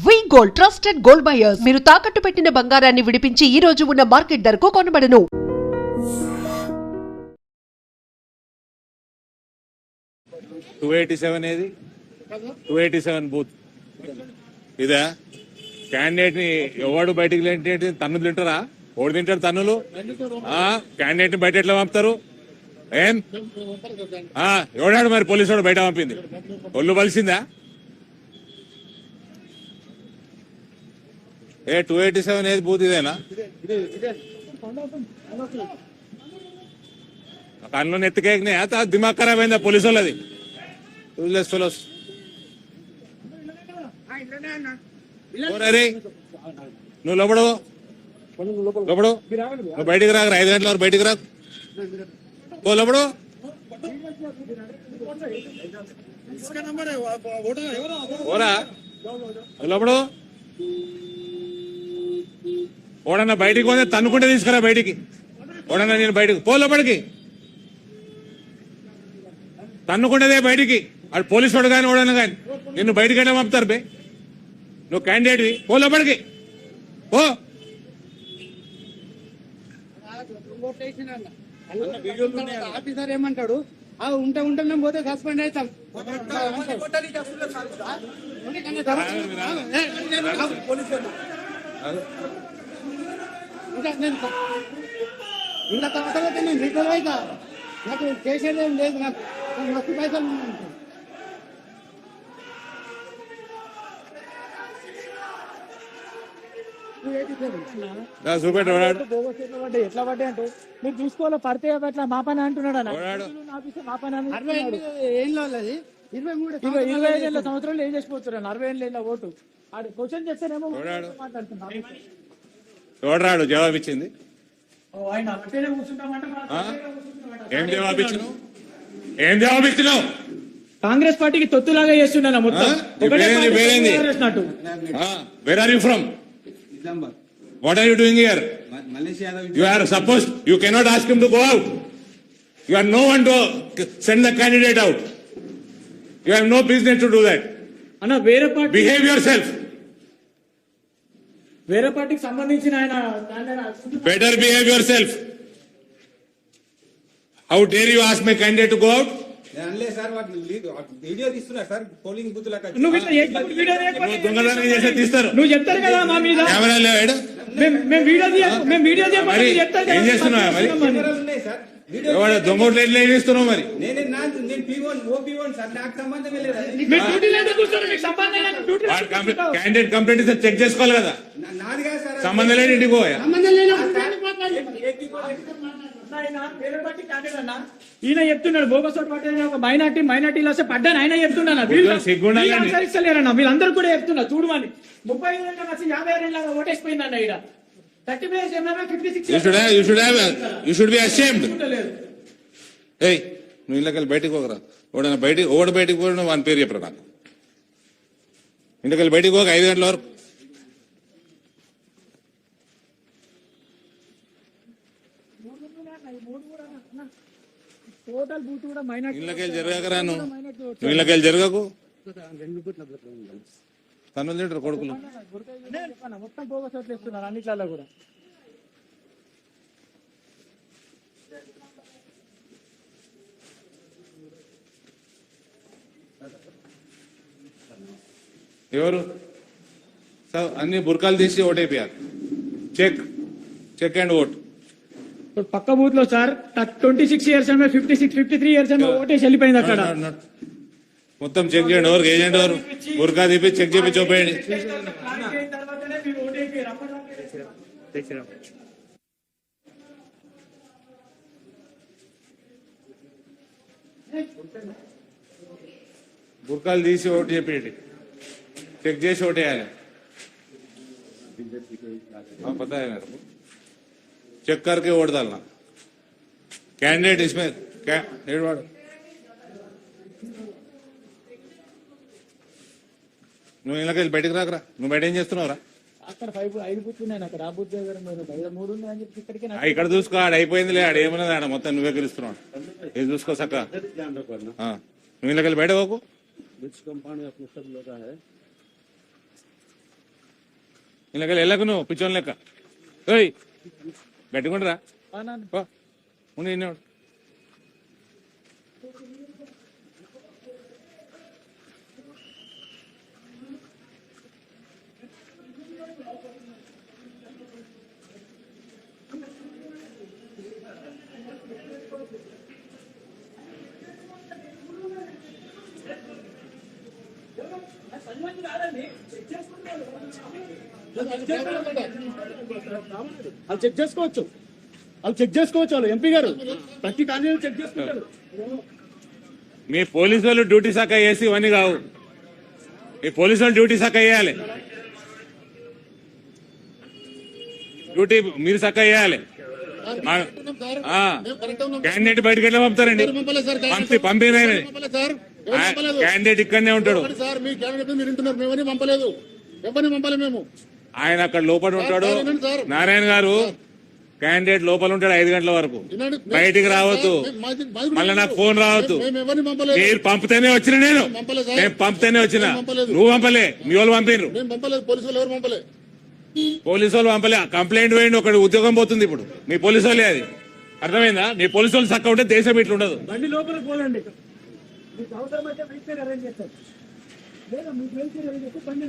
వి gold trusted gold buyers మీరు తాకట్టు పెట్టిన బంగారాన్ని విడిపించి ఈ రోజు ఉన్న మార్కెట్ ధరకు కొనబడును. 287 ఏది 287 బూత్ ఇదా క్యాండిడేట్ ని ఎవడు బయటికి లేంటి తన్నులు తింటారా? ఓడి తింటారు తన్నులు. క్యాండిడేట్ ని బయట ఎట్లా పంపుతారు? ఏం ఎవడాడు మరి పోలీసు వాడు బయట పంపింది? ఒళ్ళు బలిసిందా? 287 ఏది బూత్ ఇదేనా? కన్ను ఎత్తుకేకినాయి దిమాగ్ ఖరాబ్ అయిందా పోలీసు వాళ్ళది? ఫెలోస్ నువ్వు లోపడు లోపడు నువ్వు బయటికి రాక 5 గంటల వరకు బయటికి రాకు. ఓ లోపడు ఓరా లోపడు. ఓడన్నా బయటికి పోతే తన్నుకుంటే తీసుకురా బయటికి. ఓడన్నా నేను బయటికి పో లోపలికి తన్నుకుంటేదే బయటికి. వాడు పోలీసు వాడు కానీ ఓడన్నా కానీ నిన్ను బయటికి వెళ్ళి పంపుతారు బే. నువ్వు క్యాండిడేట్వి పో లోపలికి పో. ఆఫీసర్ ఏమంటాడు? ఉంటే మేము పోతే సస్పెండ్ అవుతాం. ఇంకా తర్వాత నేను రిటైర్ అయితా. నాకు చేసేది ఏం లేదు. నాకు మస్తు పైసలు ఎట్లా పడ్డాయి అంటే మీరు చూసుకోవాలి. పడితే అట్లా మా పని అంటున్నాడు అన్న. మా పని 25 సంవత్సరాలు ఏం చేసిపోతున్నారు? 40 ఏళ్ళ ఓటు క్వశ్చన్ చెప్తేనేమో మాట్లాడుతున్నాడు. ఎవడరాడు జవాబు ఇచ్చింది? ఏం జవాబు ఇచ్చినావు? కాంగ్రెస్ పార్టీకి తొత్తులాగా చేస్తున్నాను మొత్తం. Where are you from? What are you doing here? You are supposed, you cannot ask him to go out. You are no one to send the candidate out. You have no business to do that. Anna, వేరే party behave yourself. వేరే పార్టీకి సంబంధించిన ఆయన better behave yourself. How dare you ask my candidate to go out? Video తీస్తున్నా sir. Polling booth లాగా దొంగతనం చేస్తే తీస్తారు. నువ్వు చెప్తారు కదా మా మీద. కెమెరా లేవాడు ఏం చేస్తున్నావా మరి? దొంగోట్లు ఎట్లా ఏమిస్తున్నావు మరి? క్యాండిడేట్ కంప్లైంట్ ఇస్తే చెక్ చేసుకోవాలి కదా. సంబంధం లేని ఇంటికి పోయా. ఈయన చెప్తున్నాడు బోగస్ ఒక మైనార్టీలో వస్తే పడ్డాను. ఆయన చెప్తున్నాను వీళ్ళందరూ కూడా చెప్తున్నా చూడమని. 35 ఏళ్ళ వచ్చి 56 ఏళ్ళ ఓటేసిపోయిందన్న. ఇక్కడ 30 place 56. You should be ashamed. ఏయ్ నువ్వు ఇళ్ళకెళ్ళి బయటికి పోకరా. ఓడి బయటికి పోయిన వాని పేరు చెప్పరా నాకు. ఇంటికెళ్ళి బయటికి పోక 5 గంటల వరకు. టోటల్ బూత్ కూడా మైనార్టీ. ఇళ్ళకెళ్ళి జరగకరా. నువ్వు ఇళ్ళకెళ్ళి జరగకు. తన్నులు తింటారు కొడుకులు. మొత్తం బోగస్ ఓట్లు ఇస్తున్నారు అన్నిట్లలో కూడా. ఎవరు అన్ని బుర్కాలు తీసి ఓటైపోయారు. Check and vote. పక్క బూత్ లో సార్ 26 ఇయర్స్ 53 ఇయర్స్ ఓటేసి వెళ్ళిపోయింది అక్కడ. మొత్తం చెక్ చేయండి. ఎవరికి ఏజెంట్ ఎవరు బుర్కా తీపి చెక్ చేపి చూపేయండి. బుర్కాలు తీసి ఓటు చెప్పేయండి. చెక్ చేసి ఓటేయాలి. पता है मेरे को. चेक करके वोट डालना. कैंडिडेट इसमें నువ్వు ఇళ్ళకి బయటకు రాకరా. నువ్వు బయట ఏం చేస్తున్నావురా? అక్కడ 5 బూత్లు ఉన్నాయి. అక్కడ ఆ బూత్ దగ్గర 3 ఉన్నాయి అని చెప్పి ఇక్కడికి ఇక్కడ చూసుకో. ఆడ అయిపోయిందిలే. ఆడ ఏమన్నది ఆడ మొత్తం నువ్వే గెలుస్తున్నావు. ఇది చూసుకో చక్క. నువ్వు ఇళ్ళకి బయట పోకు. ఇలాగ వెళ్ళకు నువ్వు పిచ్చోని లెక్క ఓయ్ గట్టిగుండరా ఉండి నిన్నే వాళ్ళు చెక్ చేసుకోవచ్చు వాళ్ళు ఎంపీ గారు ప్రతి కాలనీ చెక్ చేసుకుంటారు. మీ పోలీసు వాళ్ళు డ్యూటీ శాఖ వేసి ఇవన్నీ కావు. మీ పోలీసు వాళ్ళు డ్యూటీ శాఖ వేయాలి, డ్యూటీ మీరు శాఖ వేయాలి. క్యాండిడేట్ బయటకు ఎట్లా పంపుతారండి? పంపిన క్యాండిడేట్ ఇక్కడనే ఉంటాడు. ఆయన అక్కడ లోపల ఉంటాడు. నారాయణ గారు క్యాండిడేట్ లోపల ఉంటాడు 5 గంటల వరకు, బయటికి రావద్దు. మళ్ళీ నాకు ఫోన్ రావద్దు. మీరు పంపితేనే వచ్చిన, నేను పంపితేనే వచ్చిన. నువ్వు పంపలే, మీ వాళ్ళు పంపినరు. పోలీసు వాళ్ళు పంపలే. కంప్లైంట్ వేయండి, ఒకటి ఉద్యోగం పోతుంది ఇప్పుడు. మీ పోలీసు వాళ్ళే అది, అర్థమైందా? మీ పోలీసు వాళ్ళు చక్క ఉంటే దేశం ఇట్లా ఉండదు. బండి లోపల పోలండి, మీకు అవసరం అయితే వెయిట్ అరేంజ్ చేస్తారు, లేదా మీకు వెయిట్ అరేంజ్ చేస్తే బండి